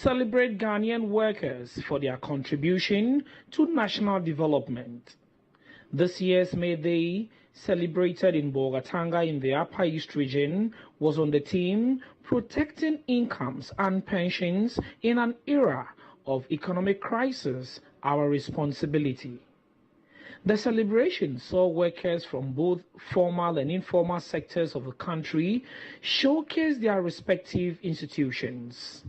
celebrate Ghanaian workers for their contribution to national development. This year's May Day, celebrated in Bolgatanga in the Upper East region, was on the theme Protecting Incomes and Pensions in an Era of Economic Crisis, Our Responsibility. The celebration saw workers from both formal and informal sectors of the country showcase their respective institutions.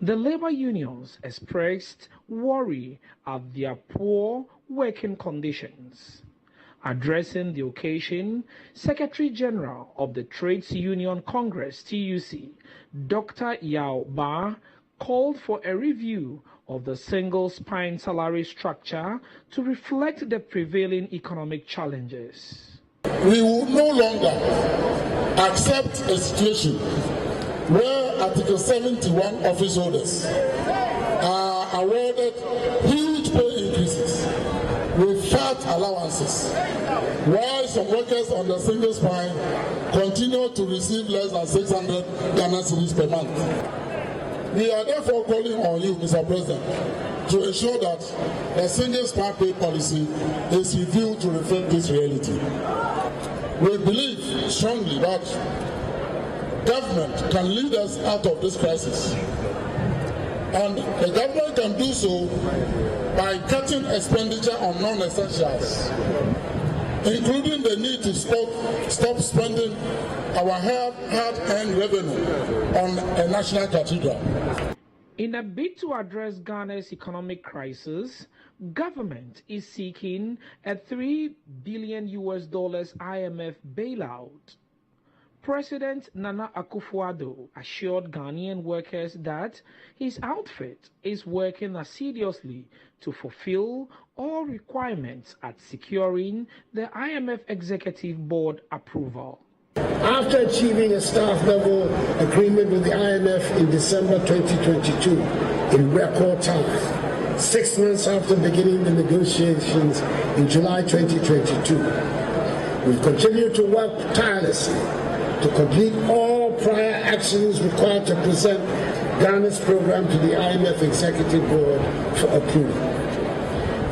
The labor unions expressed worry at their poor working conditions. Addressing the occasion, Secretary General of the Trades Union Congress, TUC, Dr. Yao Ba, called for a review of the single spine salary structure to reflect the prevailing economic challenges. We will no longer accept a situation where Article 71 office holders are awarded huge pay increases with fat allowances, while some workers on the single spine continue to receive less than 600 Ghana cedis per month. We are therefore calling on you, Mr. President, to ensure that a single spine pay policy is reviewed to reflect this reality. We believe strongly that government can lead us out of this crisis, and the government can do so by cutting expenditure on non-essentials, including the need to stop spending our hard-earned revenue on a national cathedral. In a bid to address Ghana's economic crisis, government is seeking a $3 billion IMF bailout. President Nana Akufo-Addo assured Ghanaian workers that his outfit is working assiduously to fulfill all requirements at securing the IMF Executive Board approval. After achieving a staff-level agreement with the IMF in December 2022 in record time, 6 months after beginning the negotiations in July 2022, we've continued to work tirelessly to complete all prior actions required to present Ghana's program to the IMF Executive Board for approval.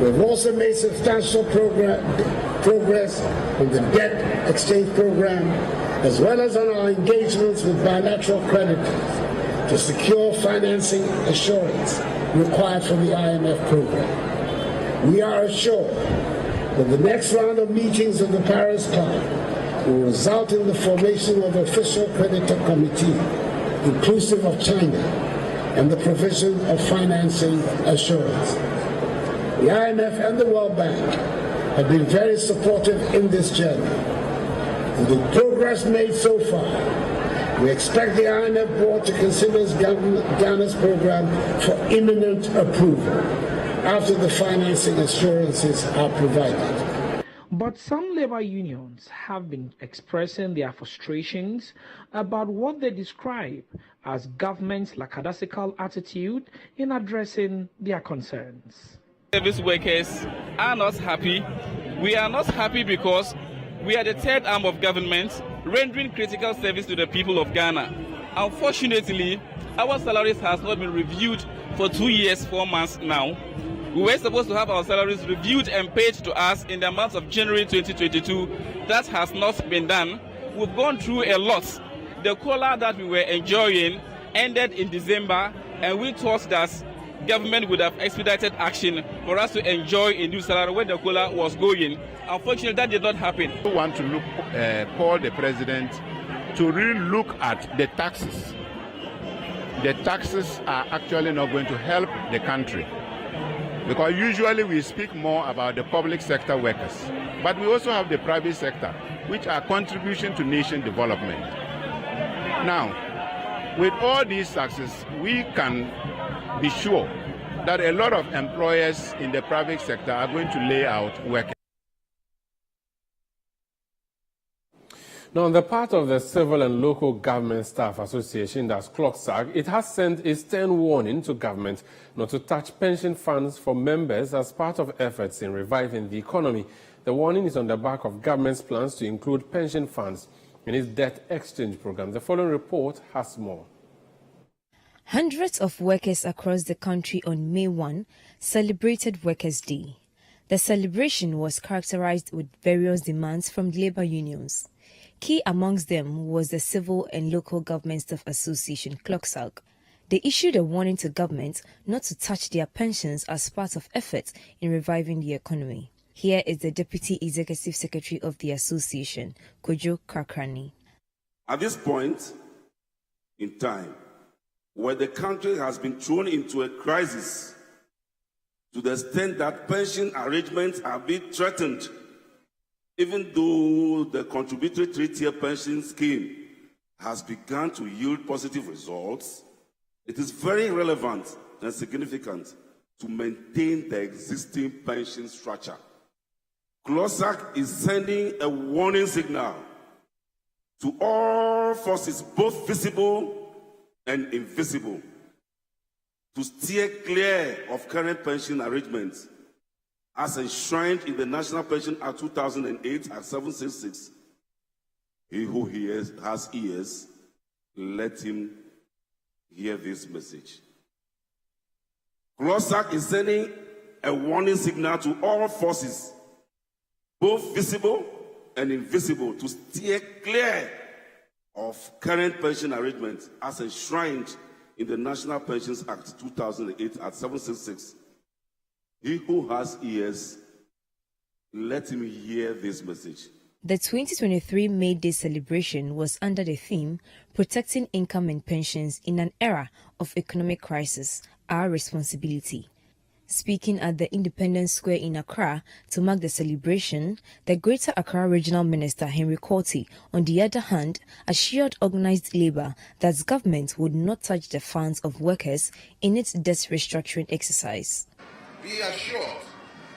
We've also made substantial progress on the debt exchange program, as well as on our engagements with bilateral creditors to secure financing assurance required for the IMF program. We are assured that the next round of meetings of the Paris Club will result in the formation of an official creditor committee, inclusive of China, and the provision of financing assurance. The IMF and the World Bank have been very supportive in this journey. With the progress made so far, we expect the IMF board to consider Ghana's program for imminent approval after the financing assurances are provided. But some labor unions have been expressing their frustrations about what they describe as government's lackadaisical attitude in addressing their concerns. Service workers are not happy. We are not happy because we are the third arm of government rendering critical service to the people of Ghana. Unfortunately, our salaries has not been reviewed for 2 years, 4 months now. We were supposed to have our salaries reviewed and paid to us in the month of January 2022. That has not been done. We've gone through a lot. The COLA that we were enjoying ended in December, and we thought that government would have expedited action for us to enjoy a new salary when the COLA was going. Unfortunately, that did not happen. We want to call the president to really look at the taxes. The taxes are actually not going to help the country, because usually we speak more about the public sector workers, but we also have the private sector, which are contribution to nation development. Now, with all these taxes, we can be sure that a lot of employers in the private sector are going to lay out workers. Now, on the part of the Civil and Local Government Staff Association, that's CLOCSAG, it has sent a stern warning to government not to touch pension funds for members as part of efforts in reviving the economy. The warning is on the back of government's plans to include pension funds in its debt exchange program. The following report has more. Hundreds of workers across the country on May 1 celebrated Workers' Day. The celebration was characterized with various demands from labor unions. Key amongst them was the Civil and Local Government Staff Association, CLOCSAG. They issued a warning to government not to touch their pensions as part of efforts in reviving the economy. Here is the Deputy Executive Secretary of the association, Kojo Kakrani. At this point in time, where the country has been thrown into a crisis to the extent that pension arrangements are being threatened, even though the contributory three-tier pension scheme has begun to yield positive results, it is very relevant and significant to maintain the existing pension structure. CLOCSAG is sending a warning signal to all forces, both visible and invisible, to steer clear of current pension arrangements as enshrined in the National Pension Act 2008 at 766. He who has ears, let him hear this message. CLOCSAG is sending a warning signal to all forces, both visible and invisible, to steer clear of current pension arrangements as enshrined in the National Pensions Act 2008 at 766. He who has ears, let him hear this message. The 2023 May Day celebration was under the theme, Protecting Income and Pensions in an Era of Economic Crisis, Our Responsibility. Speaking at the Independence Square in Accra to mark the celebration, the Greater Accra Regional Minister Henry Korti, on the other hand, assured organized labour that government would not touch the funds of workers in its debt restructuring exercise. Be assured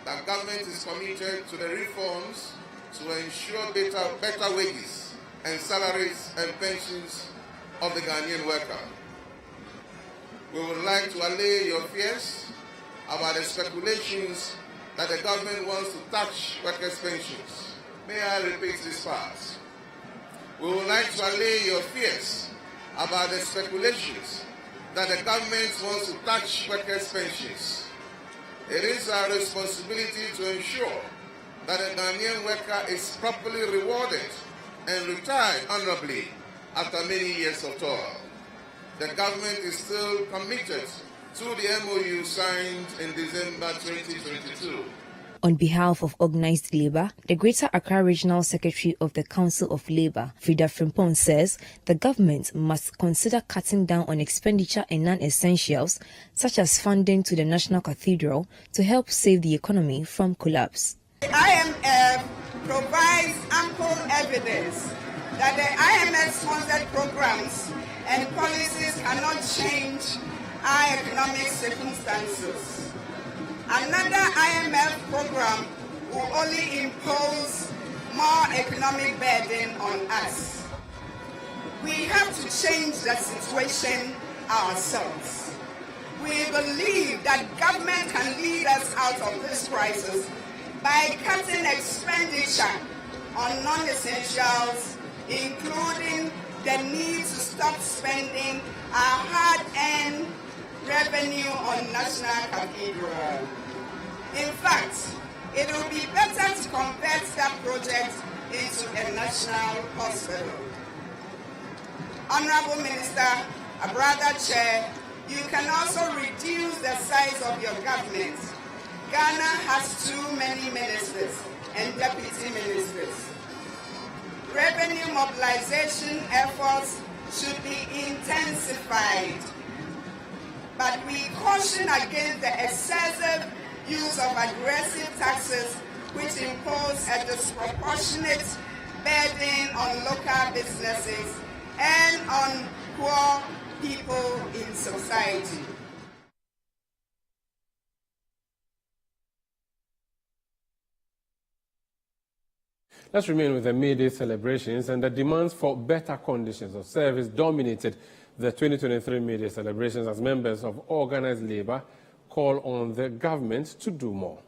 that government is committed to the reforms to ensure better wages and salaries and pensions of the Ghanaian worker. We would like to allay your fears about the speculations that the government wants to touch workers' pensions. May I repeat this part? We would like to allay your fears about the speculations that the government wants to touch workers' pensions. It is our responsibility to ensure that the Ghanaian worker is properly rewarded and retired honorably after many years of toil. The government is still committed to the MOU signed in December 2022. On behalf of organized labour, the Greater Accra Regional Secretary of the Council of Labour, Frida Frimpong, says the government must consider cutting down on expenditure in non-essentials, such as funding to the National Cathedral, to help save the economy from collapse. The IMF provides ample evidence that the IMF-sponsored programs and policies cannot change our economic circumstances. Another IMF program will only impose more economic burden on us. We have to change the situation ourselves. We believe that government can lead us out of this crisis by cutting expenditure on non-essentials, including the need to stop spending our hard-earned revenue on National Cathedral. In fact, it will be better to convert that project into a national hospital. Honorable Minister, a brother chair, you can also reduce the size of your government. Ghana has too many ministers and deputy ministers. Revenue mobilization efforts should be intensified. But we caution against the excessive use of aggressive taxes which impose a disproportionate burden on local businesses and on poor people in society. Let's remain with the May Day celebrations, and the demands for better conditions of service dominated the 2023 May Day celebrations as members of organized labor call on the government to do more.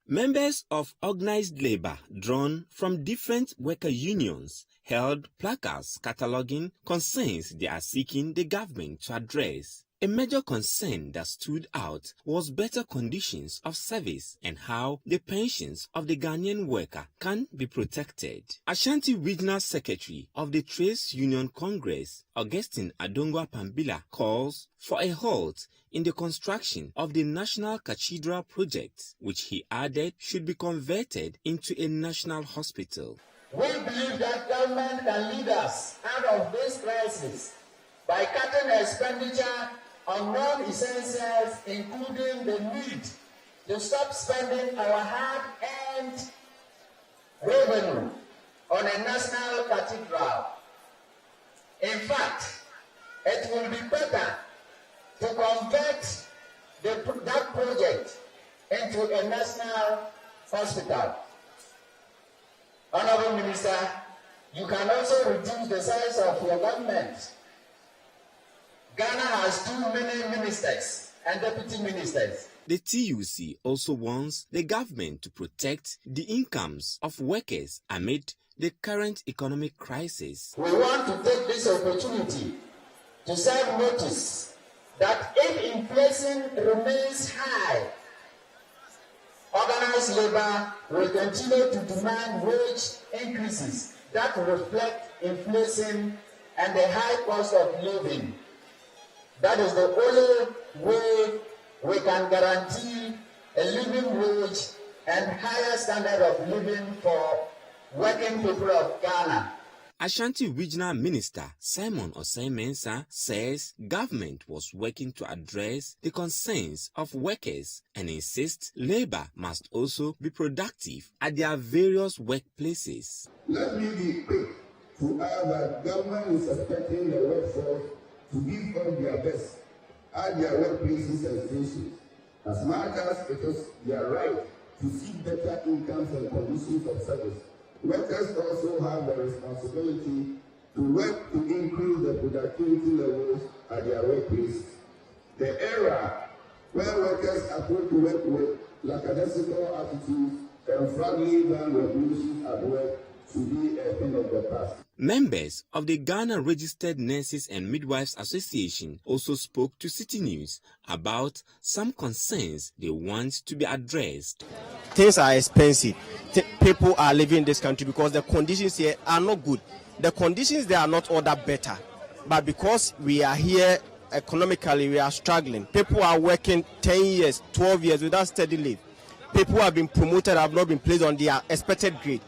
Members of organized labor drawn from different worker unions held placards cataloging concerns they are seeking the government to address. A major concern that stood out was better conditions of service and how the pensions of the Ghanaian worker can be protected. Ashanti Regional Secretary of the Trades Union Congress, Augustine Adongwa Pambila, calls for a halt in the construction of the National Cathedral project, which he added should be converted into a national hospital. We believe that government can lead us out of this crisis by cutting expenditure on non-essentials, including the need to stop spending our hard-earned revenue on a national cathedral. In fact, it will be better to convert that project into a national hospital. Honorable Minister, you can also reduce the size of your government. Ghana has too many ministers and deputy ministers. The TUC also wants the government to protect the incomes of workers amid the current economic crisis. We want to take this opportunity to serve notice that if inflation remains high, organized labor will continue to demand wage increases that reflect inflation and the high cost of living. That is the only way we can guarantee a living wage and higher standard of living for working people of Ghana. Ashanti Regional Minister Simon Osei-Mensah says government was working to address the concerns of workers and insists labor must also be productive at their various workplaces. Let me be quick to add that government is expecting the workforce to give all their best at their workplaces and stations, as much as it is their right to seek better incomes and conditions of service. Workers also have the responsibility to work to increase the productivity levels at their workplaces. The era where workers approach to work with lackadaisical attitudes and frankly than revolutions at work should be a thing of the past. Members of the Ghana Registered Nurses and Midwives Association also spoke to Citi News about some concerns they want to be addressed. Things are expensive. People are living in this country because the conditions here are not good. The conditions there are not all that better. But because we are here economically, we are struggling. People are working 10 years, 12 years without steady leave. People have been promoted, have not been placed on their expected grade.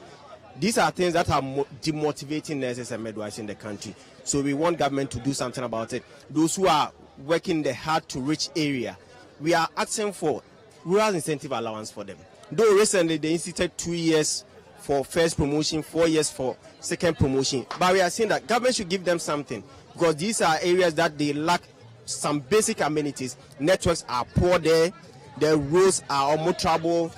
These are things that are demotivating nurses and midwives in the country. So we want government to do something about it. Those who are working in the hard-to-reach area, we are asking for rural incentive allowance for them. Though recently they instituted 2 years for first promotion, 4 years for second promotion. But we are saying that government should give them something because these are areas that they lack some basic amenities. Networks are poor there. The roads are almost trouble.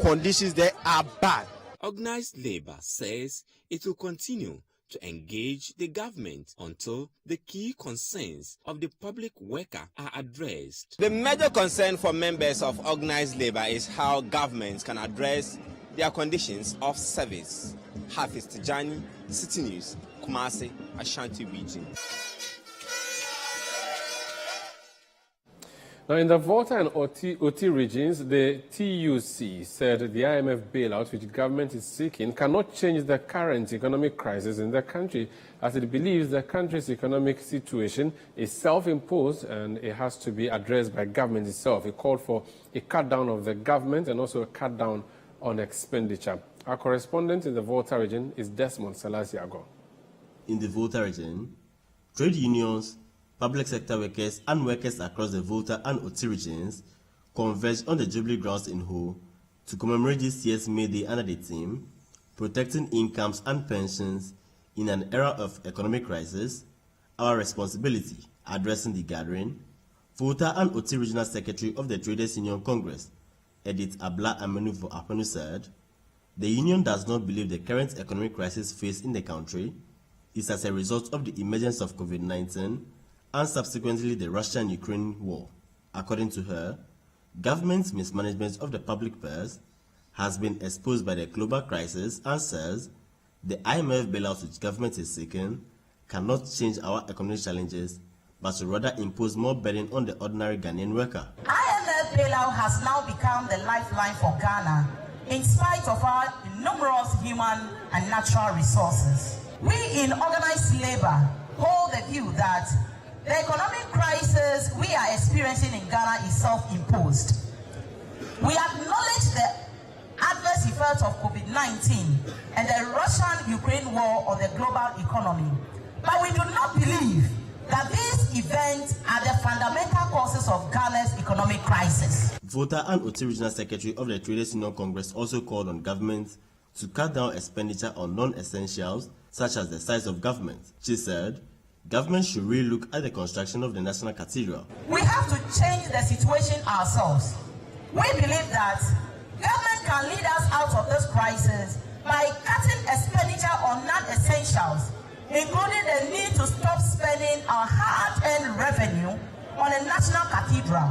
Conditions there are bad. Organized labor says it will continue to engage the government until the key concerns of the public worker are addressed. The major concern for members of organized labor is how governments can address their conditions of service. Hafiz Tijani, Citi News, Kumasi, Ashanti Region. Now, in the Volta and Oti regions, the TUC said the IMF bailout, which government is seeking, cannot change the current economic crisis in the country, as it believes the country's economic situation is self-imposed and it has to be addressed by government itself. It called for a cut-down of the government and also a cut-down on expenditure. Our correspondent in the Volta region is Desmond Salasiago. In the Volta region, trade unions, public sector workers and workers across the Volta and Oti regions converged on the Jubilee grounds in Ho to commemorate this year's May Day under the theme, Protecting Incomes and Pensions in an Era of Economic Crisis, Our Responsibility, addressing the gathering. Volta and Oti Regional Secretary of the Traders Union Congress, Edith Abla Amenuvo Apenu, said, the union does not believe the current economic crisis faced in the country is as a result of the emergence of COVID-19 and subsequently the Russia-Ukraine war. According to her, government's mismanagement of the public purse has been exposed by the global crisis and says The IMF bailout which government is seeking cannot change our economic challenges, but should rather impose more burden on the ordinary Ghanaian worker. IMF bailout has now become the lifeline for Ghana, in spite of our numerous human and natural resources. We in organized labor hold the view that the economic crisis we are experiencing in Ghana is self-imposed. We acknowledge the adverse effects of COVID-19 and the Russian-Ukraine war on the global economy, but we do not believe that these events are the fundamental causes of Ghana's economic crisis. Volta and Oti Regional Secretary of the Traders Union Congress also called on government to cut down expenditure on non-essentials such as the size of government. She said, government should relook at the construction of the National Cathedral. We have to change the situation ourselves. We believe that government can lead us out of this crisis by cutting expenditure on non-essentials, including the need to stop spending our hard-earned revenue on a national cathedral.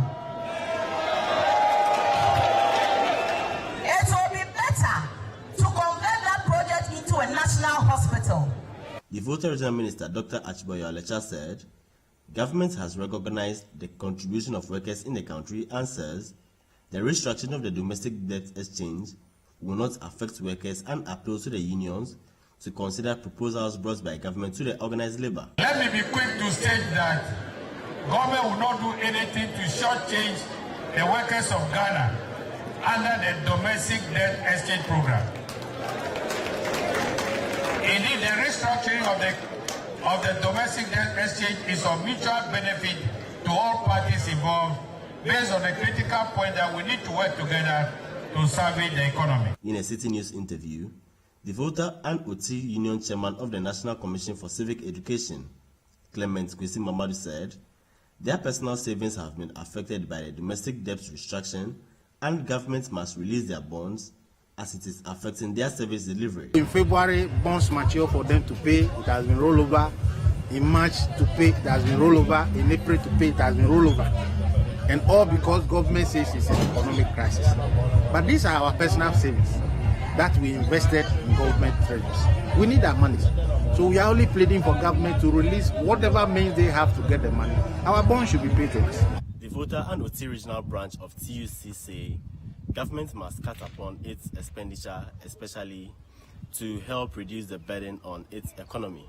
It will be better to convert that project into a national hospital. The Volta Regional Minister, Dr. Achiboye Alecha, said, government has recognized the contribution of workers in the country and says the restructuring of the domestic debt exchange will not affect workers and appeals to the unions to consider proposals brought by government to the organized labor. Let me be quick to state that government will not do anything to shortchange the workers of Ghana under the domestic debt exchange program. Indeed, the restructuring of the domestic debt exchange is of mutual benefit to all parties involved, based on the critical point that we need to work together to salvage the economy. In a Citi News interview, the Volta and Oti Union Chairman of the National Commission for Civic Education, Clement Kwesi Mamadou, said their personal savings have been affected by the domestic debt restriction and government must release their bonds as it is affecting their service delivery. In February, bonds mature for them to pay, it has been rolled over. In March to pay, it has been rolled over. In April to pay, it has been rolled over. And all because government says it's an economic crisis. But these are our personal savings that we invested in government treasuries. We need our money. So we are only pleading for government to release whatever means they have to get the money. Our bonds should be paid to us. The Volta and Oti Regional Branch of TUC say government must cut upon its expenditure, especially to help reduce the burden on its economy.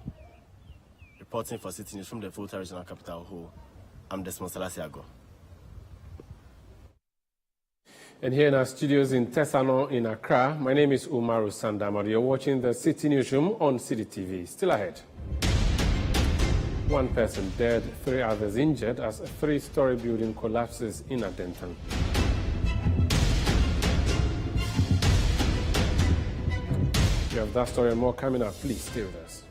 Reporting for Citi News from the Volta Regional Capital Hall, I'm Desmond Salasiago. And here in our studios in Tesano in Accra, my name is Umaru Sandamari. You're watching the Citi Newsroom on Citi TV. Still ahead. One person dead, 3 others injured as a 3-story building collapses in Adenta. You have that story and more coming up. Please stay with us.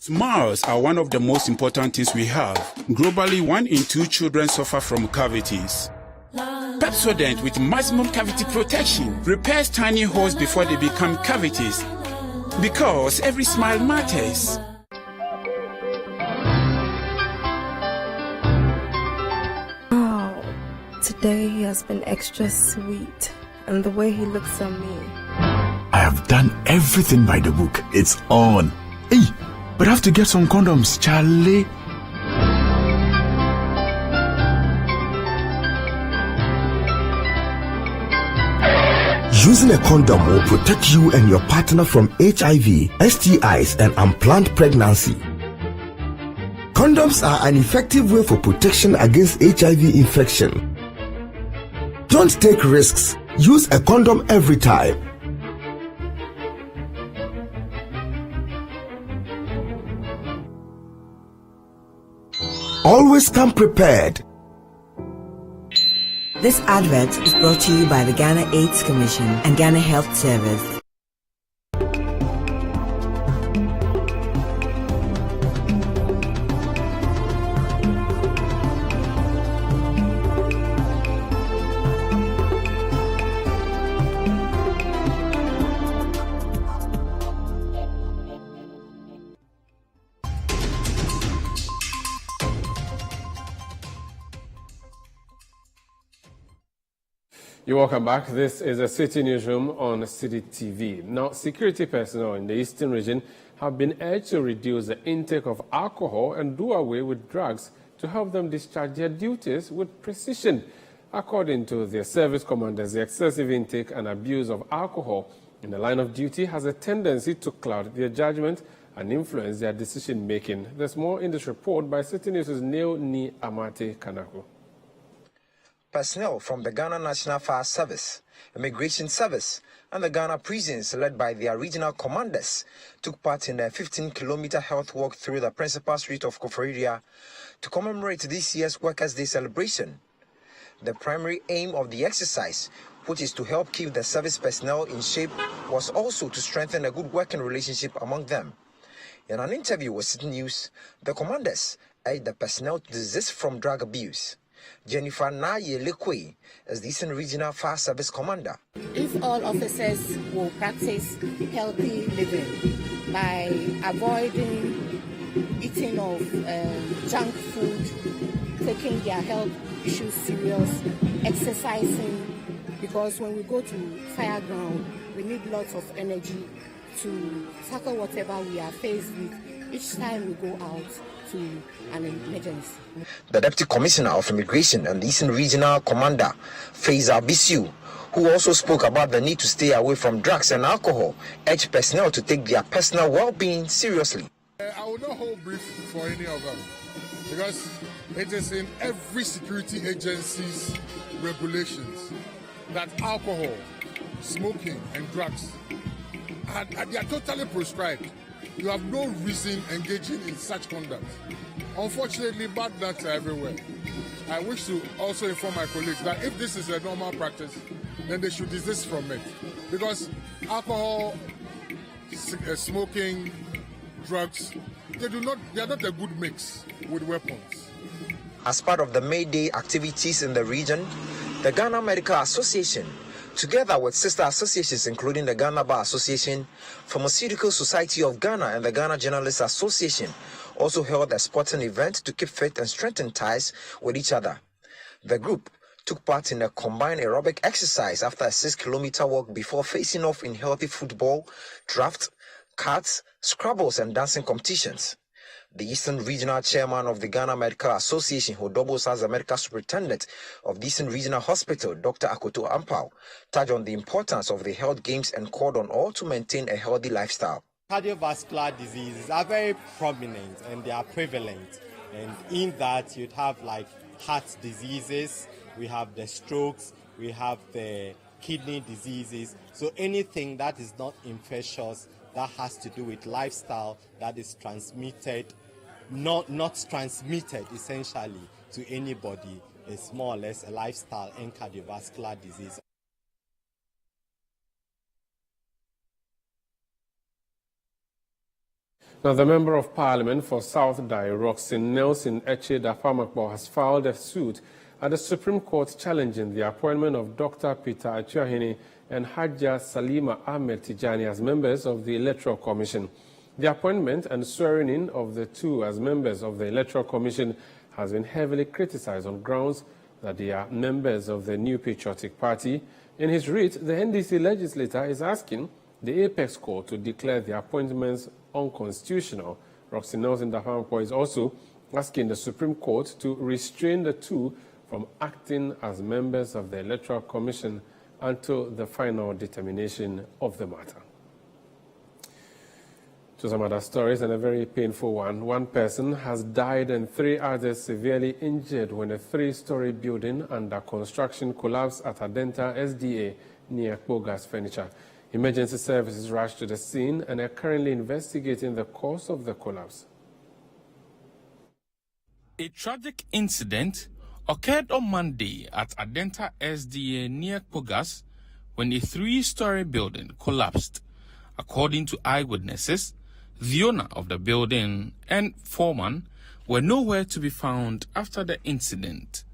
Smiles are one of the most important things we have. Globally, 1 in 2 children suffer from cavities. Pepsodent with maximum cavity protection repairs tiny holes before they become cavities. Because every smile matters. Oh, today he has been extra sweet. And the way he looks at me. I have done everything by the book. It's on. Hey! But I have to get some condoms, Charlie. Using a condom will protect you and your partner from HIV, STIs, and unplanned pregnancy. Condoms are an effective way for protection against HIV infection. Don't take risks. Use a condom every time. Always come prepared. This advert is brought to you by the Ghana AIDS Commission and Ghana Health Service. You're welcome back. This is a Citi Newsroom on Citi TV. Now, security personnel in the eastern region have been urged to reduce the intake of alcohol and do away with drugs to help them discharge their duties with precision. According to their service commanders, the excessive intake and abuse of alcohol in the line of duty has a tendency to cloud their judgment and influence their decision-making. There's more in this report by Citi News' Neo Ni Amate Kanako. Personnel from the Ghana National Fire Service, Immigration Service, and the Ghana prisons, led by their regional commanders, took part in a 15-kilometer health walk through the principal street of Koforidua to commemorate this year's Workers' Day celebration. The primary aim of the exercise, which is to help keep the service personnel in shape, was also to strengthen a good working relationship among them. In an interview with Citi News, the commanders urged the personnel to desist from drug abuse. Jennifer Naye-Lekwe is the Eastern Regional Fire Service Commander. If all officers will practice healthy living by avoiding eating of junk food, taking their health issues serious, exercising, because when we go to fire ground, we need lots of energy to tackle whatever we are faced with each time we go out to an emergency. The Deputy Commissioner of Immigration and the Eastern Regional Commander, Faisal Bisiu, who also spoke about the need to stay away from drugs and alcohol, urged personnel to take their personal well-being seriously. I will not hold brief for any of them, because it is in every security agency's regulations that alcohol, smoking, and drugs they are totally prescribed. You have no reason engaging in such conduct. Unfortunately, bad nuts are everywhere. I wish to also inform my colleagues that if this is a normal practice, then they should desist from it. Because alcohol, smoking, drugs, they are not a good mix with weapons. As part of the May Day activities in the region, the Ghana Medical Association, together with sister associations including the Ghana Bar Association, Pharmaceutical Society of Ghana, and the Ghana Journalists Association, also held a sporting event to keep fit and strengthen ties with each other. The group took part in a combined aerobic exercise after a 6-kilometer walk before facing off in healthy football, draft, cards, scrabbles, and dancing competitions. The Eastern Regional Chairman of the Ghana Medical Association, who doubles as the medical superintendent of the Eastern Regional Hospital, Dr. Akoto Ampao, touched on the importance of the health games and called on all to maintain a healthy lifestyle. Cardiovascular diseases are very prominent and they are prevalent. And in that, you'd have like heart diseases, we have the strokes, we have the kidney diseases. So anything that is not infectious, that has to do with lifestyle, that is transmitted, not transmitted essentially to anybody, is more or less a lifestyle and cardiovascular disease. Now, the Member of Parliament for South Dai, Roxin Nelson Eche Dafamakbo, has filed a suit at the Supreme Court challenging the appointment of Dr. Peter Achuahene and Hajja Salima Ahmed Tijani as members of the Electoral Commission. The appointment and swearing in of the two as members of the Electoral Commission has been heavily criticized on grounds that they are members of the New Patriotic Party. In his writ, the NDC legislator is asking the Apex Court to declare the appointments unconstitutional. Roxy Nelson Dafamakbo is also asking the Supreme Court to restrain the two from acting as members of the Electoral Commission until the final determination of the matter. To some other stories, and a very painful one. One person has died and 3 others severely injured when a 3-story building under construction collapsed at Adenta SDA near Kpogas Furniture. Emergency services rushed to the scene and are currently investigating the cause of the collapse. A tragic incident occurred on Monday at Adenta SDA near Kpogas when a 3-story building collapsed. According to eyewitnesses, the owner of the building and foreman were nowhere to be found after the incident.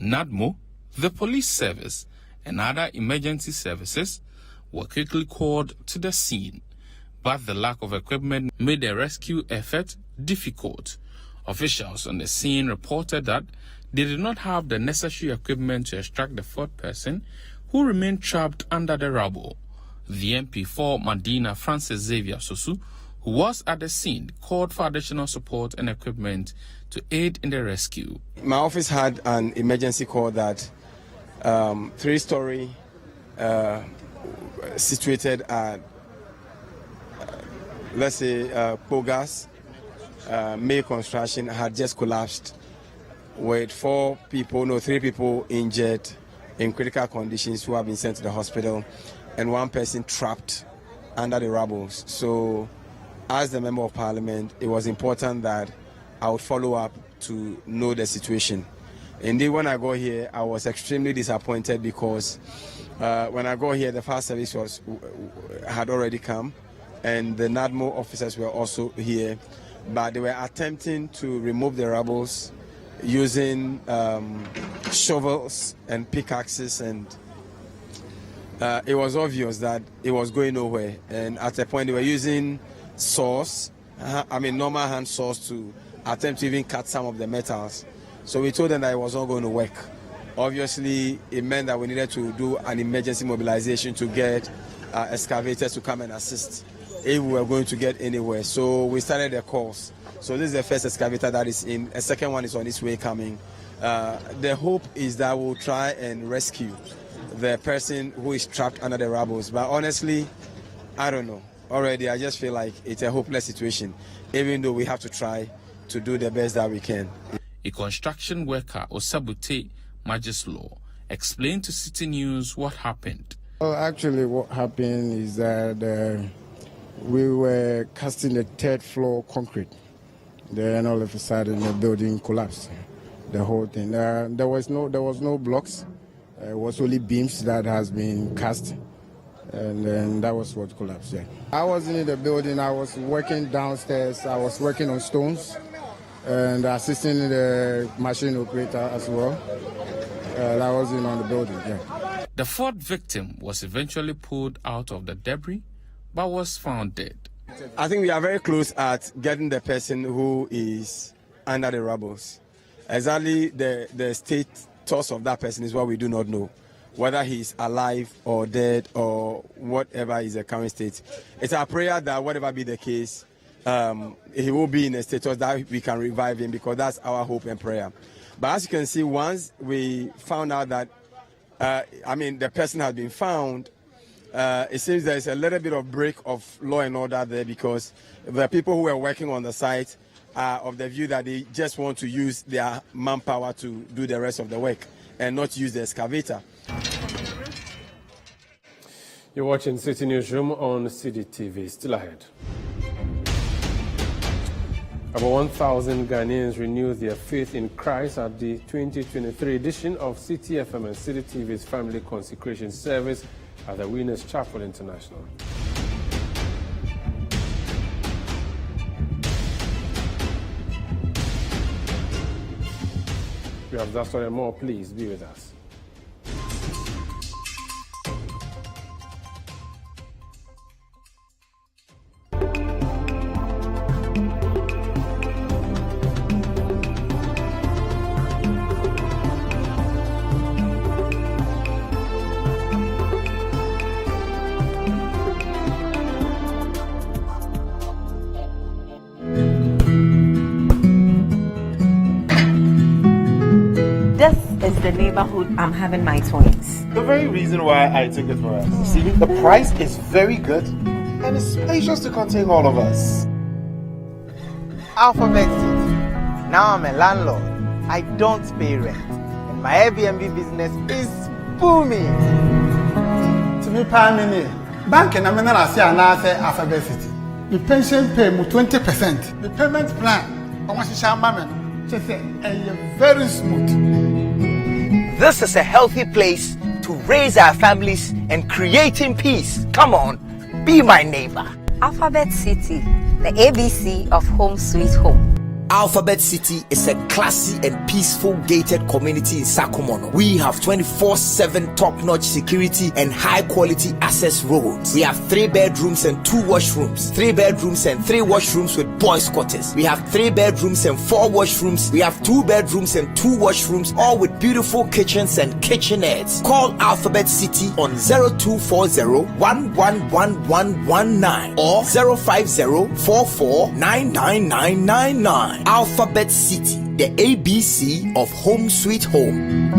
NADMO, the police service, and other emergency services were quickly called to the scene, but the lack of equipment made the rescue effort difficult. Officials on the scene reported that they did not have the necessary equipment to extract the 4th person, who remain trapped under the rubble. The MP for Madina, Francis Xavier Sosu, who was at the scene, called for additional support and equipment to aid in the rescue. My office had an emergency call that 3-story situated at, let's say, Pogas, May Construction had just collapsed with 3 people injured in critical conditions who have been sent to the hospital and 1 person trapped under the rubble. So as the Member of Parliament, it was important that I would follow up to know the situation. Indeed, when I got here, I was extremely disappointed because when I got here, the fire service had already come and the NADMO officers were also here, but they were attempting to remove the rubbles using shovels and pickaxes, and it was obvious that it was going nowhere. And at a point, they were using saws, normal hand saws, to attempt to even cut some of the metals. So we told them that it was not going to work. Obviously, it meant that we needed to do an emergency mobilization to get excavators to come and assist if we were going to get anywhere. So we started the calls. So this is the first excavator that is in. A second one is on its way coming. The hope is that we'll try and rescue the person who is trapped under the rubbles. But honestly, I don't know. Already, I just feel like it's a hopeless situation, even though we have to try to do the best that we can. A construction worker, Osabute Majeslo, explained to Citi News what happened. Well, actually, what happened is that we were casting the 3rd floor concrete. Then all of a sudden, the building collapsed. The whole thing. There was no blocks. It was only beams that has been cast, and then that was what collapsed. Yeah. I wasn't in the building. I was working downstairs. I was working on stones and assisting the machine operator as well. I wasn't on the building. Yeah. The 4th victim was eventually pulled out of the debris, but was found dead. I think we are very close at getting the person who is under the rubbles. Exactly the status of that person is what we do not know. Whether he's alive or dead or whatever is the current state. It's our prayer that whatever be the case, he will be in a status that we can revive him, because that's our hope and prayer. But as you can see, once we found out that, the person has been found, it seems there is a little bit of break of law and order there, because the people who were working on the site are of the view that they just want to use their manpower to do the rest of the work and not use the excavator. You're watching Citi Newsroom on Citi TV. Still ahead. About 1,000 Ghanaians renewed their faith in Christ at the 2023 edition of Citi FM and Citi TV's Family Consecration Service at the Winners Chapel International. We have that story and more. Please be with us. Is the neighborhood I'm having my twins. The very reason why I took it for us. See, the price is very good and it's spacious to contain all of us. Alphabet City. Now I'm a landlord. I don't pay rent. And my Airbnb business is booming. To me, bank and I'm Alphabet City. The pension pay me 20%. The payment plan, I want to share just very smooth. This is a healthy place to raise our families and creating peace. Come on, be my neighbor. Alphabet City, the ABC of home sweet home. Alphabet City is a classy and peaceful gated community in Sakumono. We have 24/7 top-notch security and high-quality access roads. We have 3 bedrooms and 2 washrooms, 3 bedrooms and 3 washrooms with boys' quarters. We have 3 bedrooms and 4 washrooms. We have 2 bedrooms and 2 washrooms, all with beautiful kitchens and kitchenettes. Call Alphabet City on 0240-111119 or 050449999. Alphabet City, the ABC of Home Sweet Home.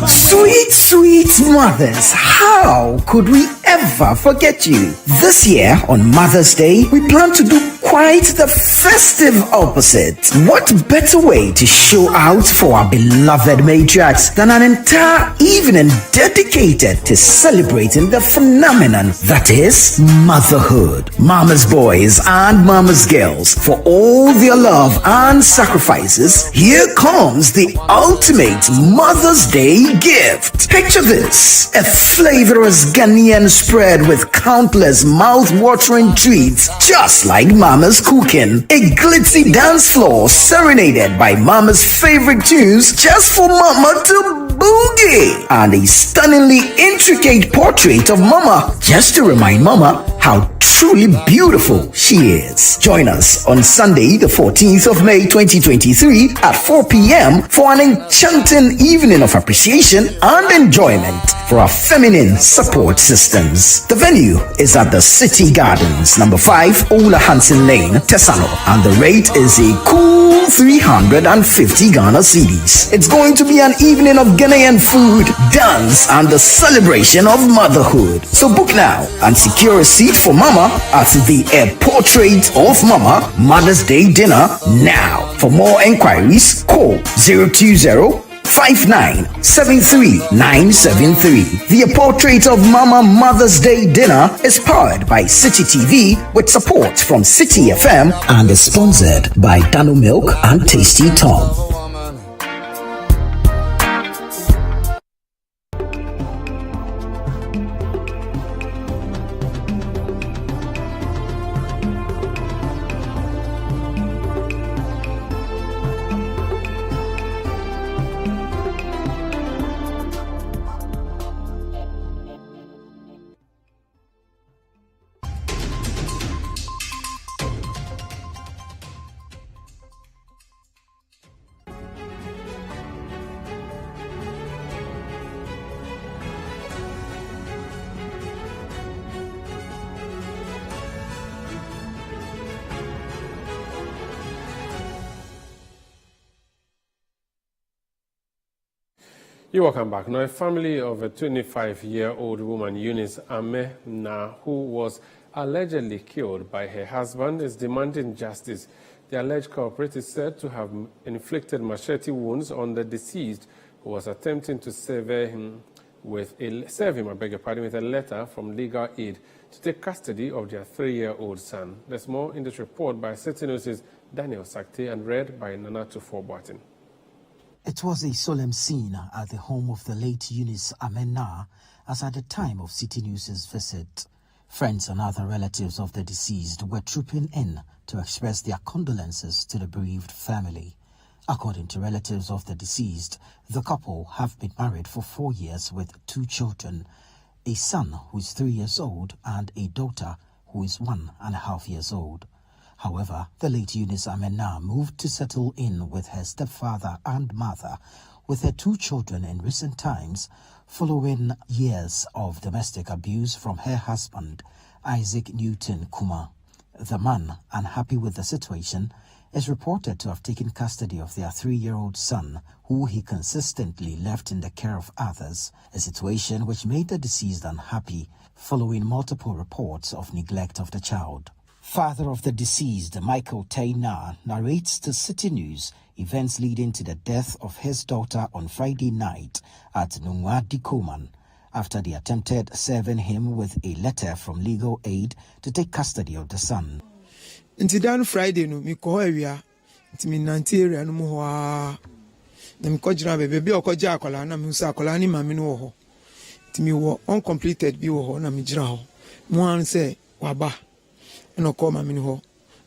Sweet, sweet mothers, how could we ever forget you? This year, on Mother's Day, we plan to do quite the festive opposite. What better way to show out for our beloved matriarchs than an entire evening dedicated to celebrating the phenomenon that is motherhood. Mama's boys and mama's girls, for all their love and sacrifices, here comes the ultimate Mother's Day gift. Picture this: a flavorous Ghanaian spread with countless mouth-watering treats, just like Mama's cooking. A glitzy dance floor serenaded by Mama's favorite tunes, just for Mama to boogie. And a stunningly intricate portrait of Mama, just to remind Mama how truly beautiful she is. Join us on Sunday, the 14th of May 2023 at 4 p.m. for an enchanting evening of appreciation and enjoyment for our feminine support systems. The venue is at the City Gardens, number 5, Ola Hansen Lane, Tesano, and the rate is a cool 350 Ghana cedis. It's going to be an evening of Ghanaian food, dance, and the celebration of motherhood. So book now and secure a seat for Mama at the Portrait of Mama Mother's Day dinner now. For more enquiries, call 020-5973-973. The Portrait of Mama Mother's Day dinner is powered by Citi TV with support from Citi FM and is sponsored by Dano Milk and Tasty Tom. You're welcome back. Now, a family of a 25-year-old woman, Eunice Amena, who was allegedly killed by her husband, is demanding justice. The alleged culprit is said to have inflicted machete wounds on the deceased, who was attempting to serve him with a letter from legal aid to take custody of their 3-year-old son. There's more in this report by Citi News' Daniel Sakte and read by Nana Tufo-Boatin. It was a solemn scene at the home of the late Eunice Amena, as at the time of Citi News' visit. Friends and other relatives of the deceased were trooping in to express their condolences to the bereaved family. According to relatives of the deceased, the couple have been married for 4 years with 2 children, a son who is 3 years old and a daughter who is 1.5 years old. However, the late Eunice Amena moved to settle in with her stepfather and mother with her 2 children in recent times, following years of domestic abuse from her husband, Isaac Newton Kuma. The man, unhappy with the situation, is reported to have taken custody of their 3-year-old son, who he consistently left in the care of others, a situation which made the deceased unhappy, following multiple reports of neglect of the child. Father of the deceased, Michael Taina, narrates to Citi News events leading to the death of his daughter on Friday night at Nungwadi Koman, after they attempted serving him with a letter from legal aid to take custody of the son. Nti dan Friday no mi ko awia nti mi nante area no mo ho a na mi ko jira bebe bi okoja akola na mi usa akola ni mami no ho me wo uncompleted bi wo ho na me gira ho mo an say waba no call ma me ho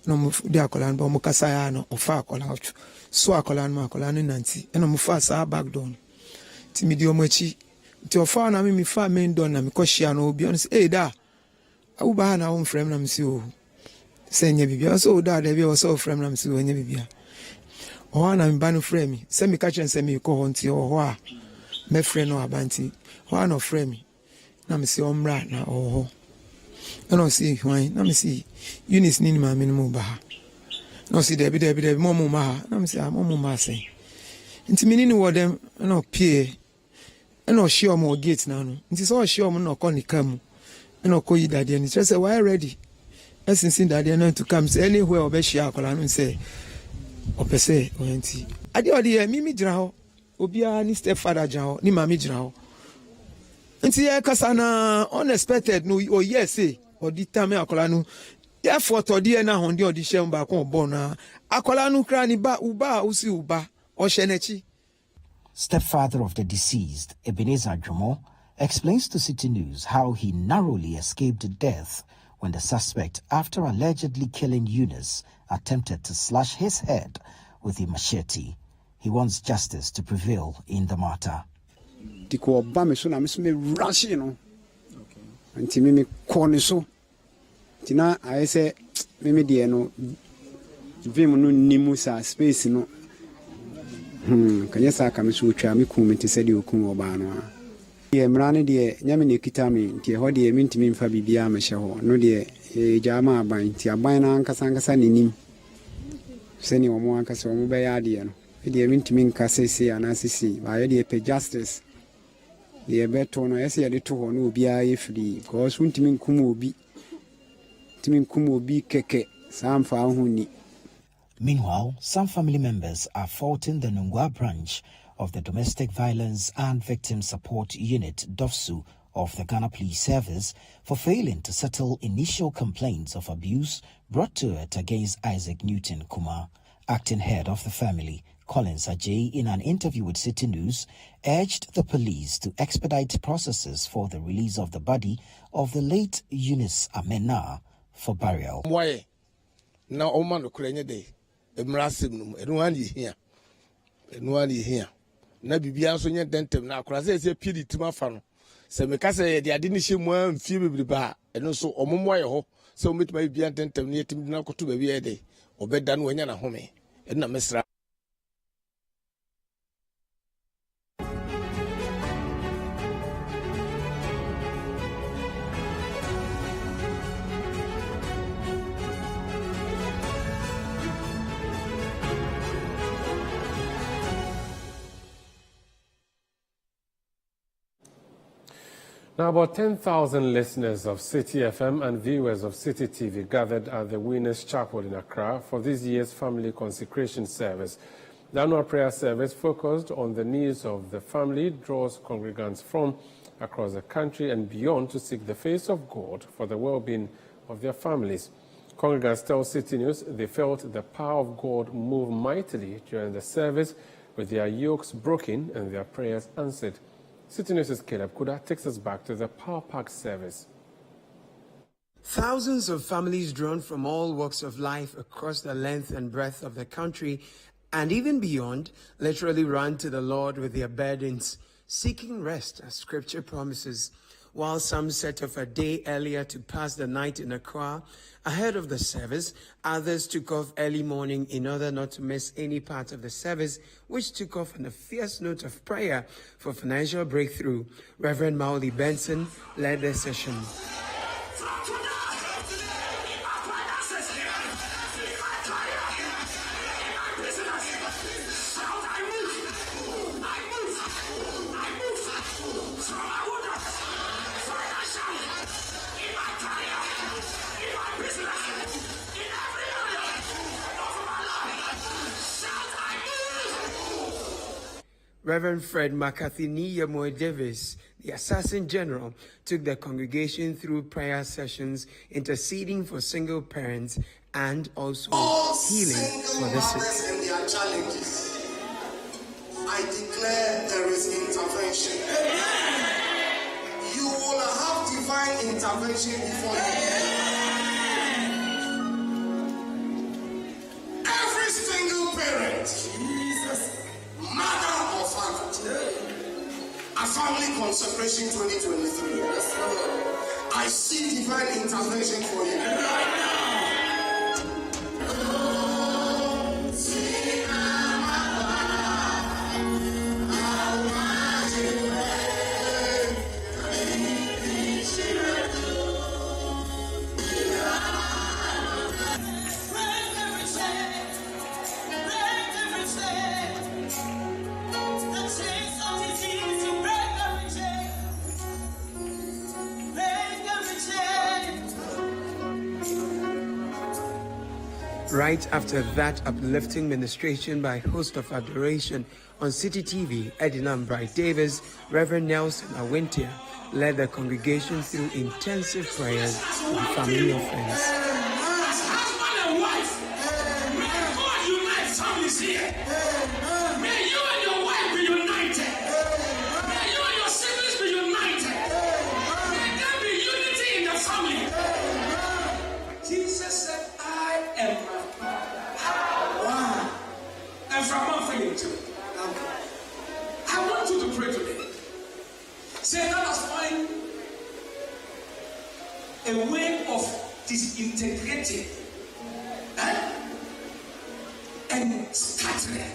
no mo de akola no mo kasa ya no ofa akola so akola no akola no nanti e no mo fa sa back down ti me di o mo chi ti ofa na me fa main door na me ko hia no obi on say da awu ba na wo frame na me si o say nya bibia so da da bi o so frame na me si o nya bibia o na me ba no frame me say me ka chen say me ko ho nti o ho a me frame no abanti ho no frame me na me si omra na o ho no see why na me see Eunice ni ma me no ba no see there mo ma na me see mo ma say nti me ni wo dem no pie no show mo gate na no nti so show mo no ko ni kam no ko yi dade ni say why ready essence dade no to come say anywhere obe share akola no say opese onti ade ode mi gira ho obia ni stepfather gira ho ni ma mi gira ho nti e kasa na unexpected no o yes eh odi tame akola no ya foto de na honde odi shem ba kon bo na akola no kra ni ba uba usi uba o shenechi. Stepfather of the deceased, Ebenezer Jomo, explains to Citi News how he narrowly escaped death when the suspect, after allegedly killing Eunice, attempted to slash his head with a machete. He wants justice to prevail in the matter. Tiko obame so na me rush no. Anti me corner so. Tina I say me de no vim no nimu sa space no. Kanya sa ka me so twa me kum te se de okun oba no. Ye mrane de nyame ne kita me nti ho de me ntimi mfa bibia me hye ho no de jama aban ti aban na ankasa nenim. Se ni omo ankasa omo be ya de no. De me ntimi nka sese ana sese ba ye de pe justice. The better no yes ya de to ho no obi a free because untimi nkum obi timi nkum obi keke samfa ahuni. Meanwhile, some family members are faulting the Nungwa branch of the Domestic Violence and Victim Support Unit DOVSU of the Ghana Police Service for failing to settle initial complaints of abuse brought to it against Isaac Newton Kumar. Acting head of the family, Collins Ajay, in an interview with Citi News, urged the police to expedite processes for the release of the body of the late Eunice Amena for burial. Why? Now, Oman Ukraine Day, Emrasim, and one here. Nabibia so dentem na akura say pidi tima fa no se meka say de ade ni hye mu amfie bebriba eno so omomo aye ho se ometima bibia dentem na yetim na koto ba bia de obeda no wanya na home ena mesra. Now, about 10,000 listeners of Citi FM and viewers of Citi TV gathered at the Winners Chapel in Accra for this year's family consecration service. The annual prayer service focused on the needs of the family, draws congregants from across the country and beyond to seek the face of God for the well-being of their families. Congregants tell Citi News they felt the power of God move mightily during the service, with their yokes broken and their prayers answered. Citi News' Caleb Kuda takes us back to the Power Pack service. Thousands of families drawn from all walks of life across the length and breadth of the country and even beyond literally ran to the Lord with their burdens, seeking rest as Scripture promises. While some set off a day earlier to pass the night in Accra ahead of the service, others took off early morning in order not to miss any part of the service, which took off on a fierce note of prayer for financial breakthrough. Reverend Mauli Benson led the session. Reverend Fred McCarthy Niyamoy Davis, the Assassin General, took the congregation through prayer sessions, interceding for single parents and also healing for the sick. And their challenges. I declare there is intervention. will have divine intervention before you. Every single parent, mother or father, a family consecration 2023. I see divine intervention for you right now. Right after that uplifting ministration by host of adoration on Citi TV, Edinam Bright Davis, Reverend Nelson Awintia led the congregation through intensive prayers for the family of friends. Husband and wife, may God unite families here. May you and your wife be united. May you and your siblings be united. May there be unity in the family. Jesus said, I am my power. And from one thing too. I want you to pray today. Say, let us find a way of disintegrating and scattering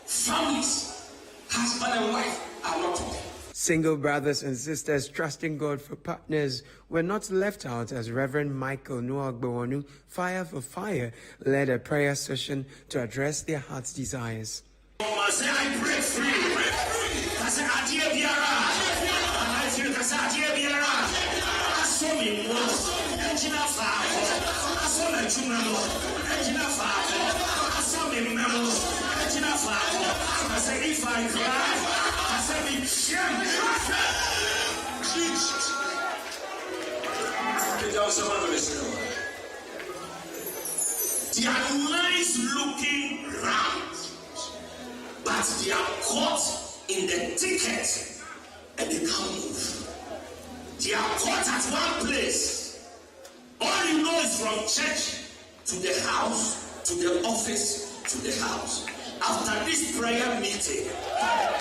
families. Husband and wife are not together. Single brothers and sisters trusting God for partners were not left out as Reverend Michael Nuagbewonu, Fire for Fire, led a prayer session to address their heart's desires. I say, I break free. I say, Adia Biara. I feel that Adia Biara. I saw me once. Engina Fire. I saw the Junamo. Engina Fire. I saw me Memo. Engina Fire. I say, if I cry, I say, be shame. Jesus. They are nice looking round, but they are caught in the ticket and they can't move. They are caught at one place. All you know is from church to the house, to the office, to the house. After this prayer meeting,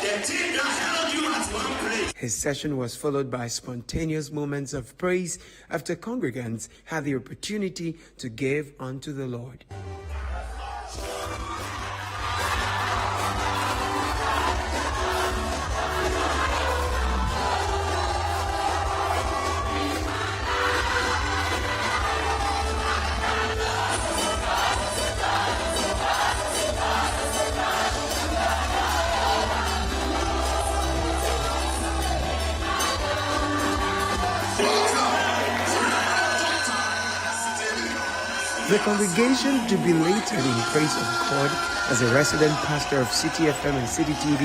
the thing that held you at one place. His session was followed by spontaneous moments of praise after congregants had the opportunity to give unto the Lord. The congregation jubilated in praise of God as the resident pastor of Citi FM and Citi TV,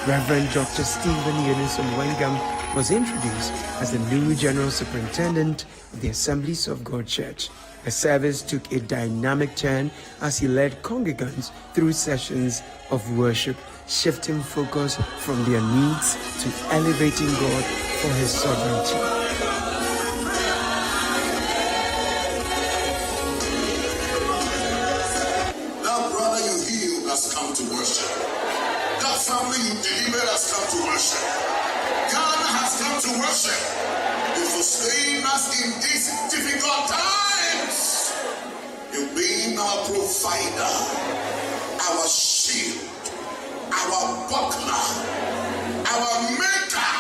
Reverend Dr. Stephen Yunusum Wengam, was introduced as the new General Superintendent of the Assemblies of God Church. The service took a dynamic turn as he led congregants through sessions of worship, shifting focus from their needs to elevating God for His sovereignty. To worship. That family you delivered has come to worship. Ghana has come to worship. You sustain us in these difficult times. You being our provider, our shield, our buckler, our maker.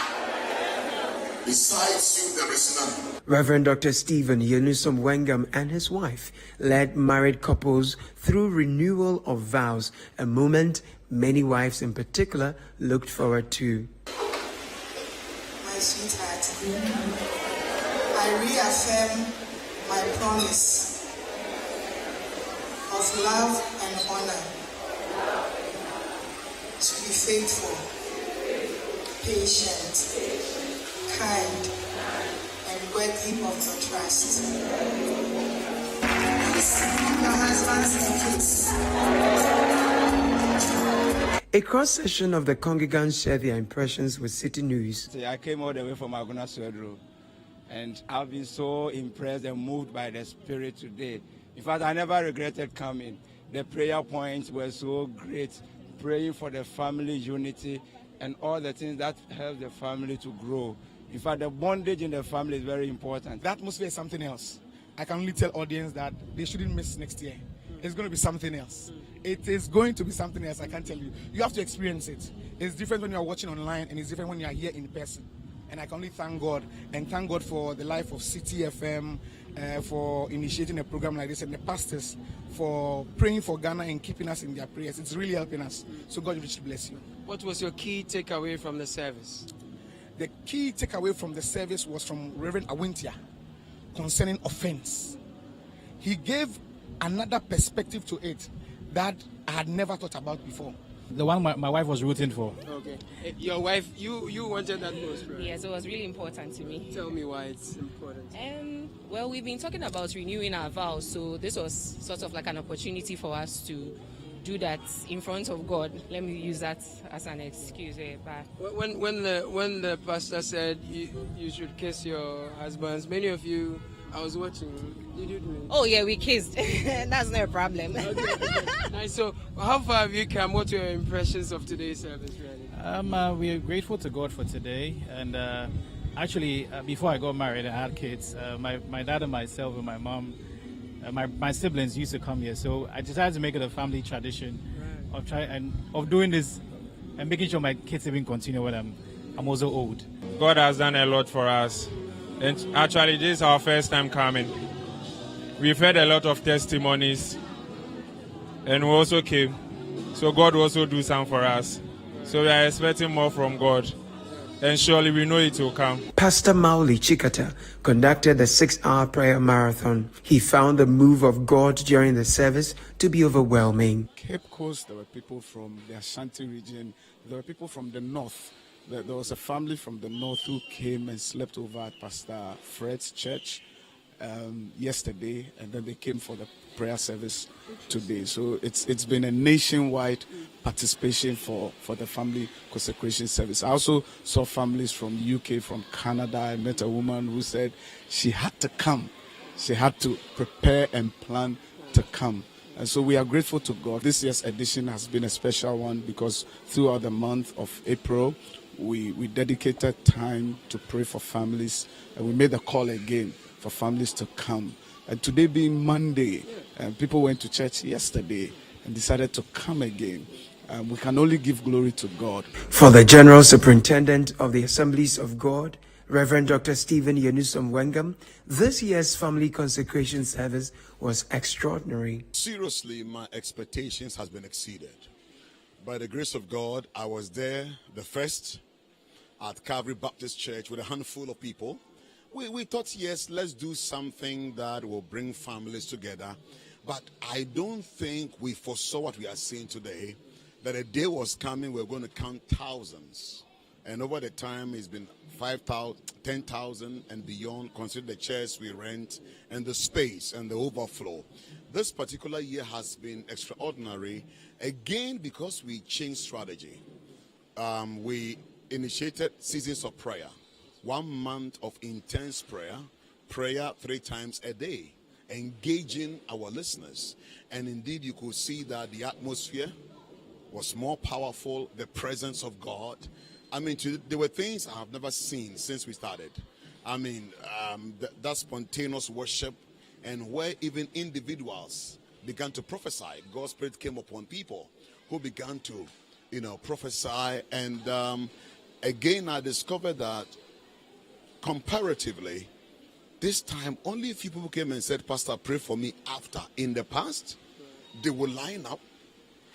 Besides you, there is none. Reverend Dr. Stephen Yunusum Wengam and his wife led married couples through renewal of vows, a moment many wives in particular looked forward to. My sweetheart, I reaffirm my promise of love and honor, to be faithful, patient, kind, and worthy of your trust. Please, your husbands and kids. A cross-section of the congregants share their impressions with Citi News. I came all the way from Aguna Swedro, and I've been so impressed and moved by the Spirit today. In fact, I never regretted coming. The prayer points were so great, praying for the family unity and all the things that help the family to grow. In fact, the bondage in the family is very important. The atmosphere is something else. I can only tell audience that they shouldn't miss next year. It's going to be something else. It is going to be something else, I can tell you. You have to experience it. It's different when you are watching online, and it's different when you are here in person. And I can only thank God, and thank God for the life of Citi FM, for initiating a program like this, and the pastors for praying for Ghana and keeping us in their prayers. It's really helping us. So God richly bless you. What was your key takeaway from the service? The key takeaway from the service was from Reverend Awintia concerning offense. He gave another perspective to it that I had never thought about before. The one my wife was rooting for. Okay. Your wife, you wanted that most, right? Yes, it was really important to me. Tell me why it's important. Well, we've been talking about renewing our vows, so this was sort of like an opportunity for us to do that in front of God. Let me use that as an excuse. But when the pastor said you should kiss your husbands, many of you, I was watching. Did you do it? Oh yeah, we kissed. That's no problem. Okay. Nice. So, how far have you come? What are your impressions of today's service, really? We are grateful to God for today, and actually, before I got married and had kids, my dad and myself and my mom, my siblings used to come here. So I decided to make it a family tradition of doing this and making sure my kids even continue when I'm also old. God has done a lot for us. And actually, this is our first time coming. We've heard a lot of testimonies, and we also came. So God will also do some for us. So we are expecting more from God, and surely we know it will come. Pastor Mauli Chikata conducted the 6-hour prayer marathon. He found the move of God during the service to be overwhelming. Cape Coast, there were people from the Ashanti region. There were people from the north. There was a family from the north who came and slept over at Pastor Fred's church yesterday, and then they came for the prayer service today. So it's been a nationwide participation for the family consecration service. I also saw families from UK, from Canada. I met a woman who said she had to come. She had to prepare and plan to come. And so we are grateful to God. This year's edition has been a special one because throughout the month of April, we dedicated time to pray for families, and we made the call again for families to come. And today being Monday, people went to church yesterday and decided to come again. We can only give glory to God. For the General Superintendent of the Assemblies of God, Reverend Dr. Stephen Yenusum Wengam, this year's family consecration service was extraordinary. Seriously, my expectations has been exceeded. By the grace of God, I was there, the first, at Calvary Baptist Church with a handful of people. We thought, yes, let's do something that will bring families together. But I don't think we foresaw what we are seeing today, that a day was coming, we're going to count thousands. And over the time, it's been 5,000, 10,000 and beyond. Consider the chairs we rent and the space and the overflow. This particular year has been extraordinary, again, because we changed strategy. We initiated seasons of prayer. 1 month of intense prayer 3 times a day, engaging our listeners. And indeed, you could see that the atmosphere was more powerful, the presence of God. I mean, there were things I have never seen since we started. I mean, that spontaneous worship, and where even individuals began to prophesy. God's Spirit came upon people who began to, prophesy. And again, I discovered that comparatively, this time only a few people came and said, "Pastor, pray for me after." In the past, they would line up.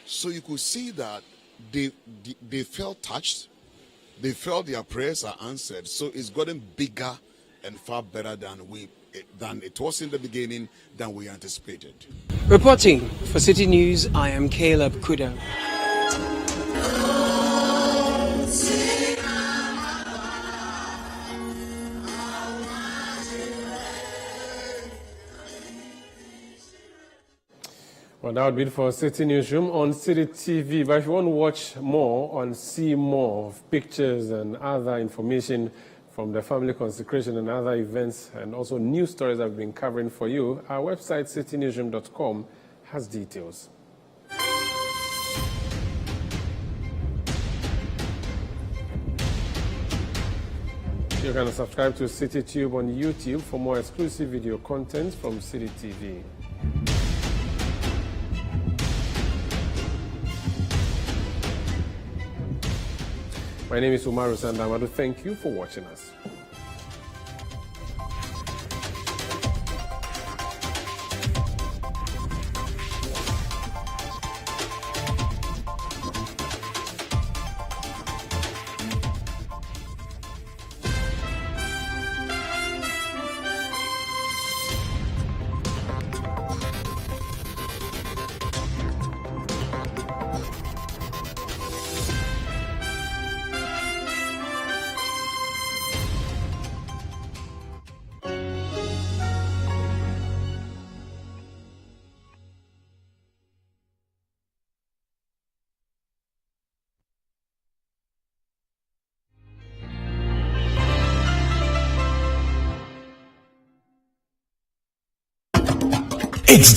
So you could see that they felt touched. They felt their prayers are answered. So it's gotten bigger and far better than it was in the beginning, than we anticipated. Reporting for Citi News, I am Caleb Kuda. Well, Well, that would be it for Citi Newsroom on Citi TV. But if you want to watch more and see more of pictures and other information from the family consecration and other events and also news stories I've been covering for you, our website, citinewsroom.com, has details. You can subscribe to CityTube on YouTube for more exclusive video content from Citi TV. My name is Umaru Sandamadu. Thank you for watching us. It's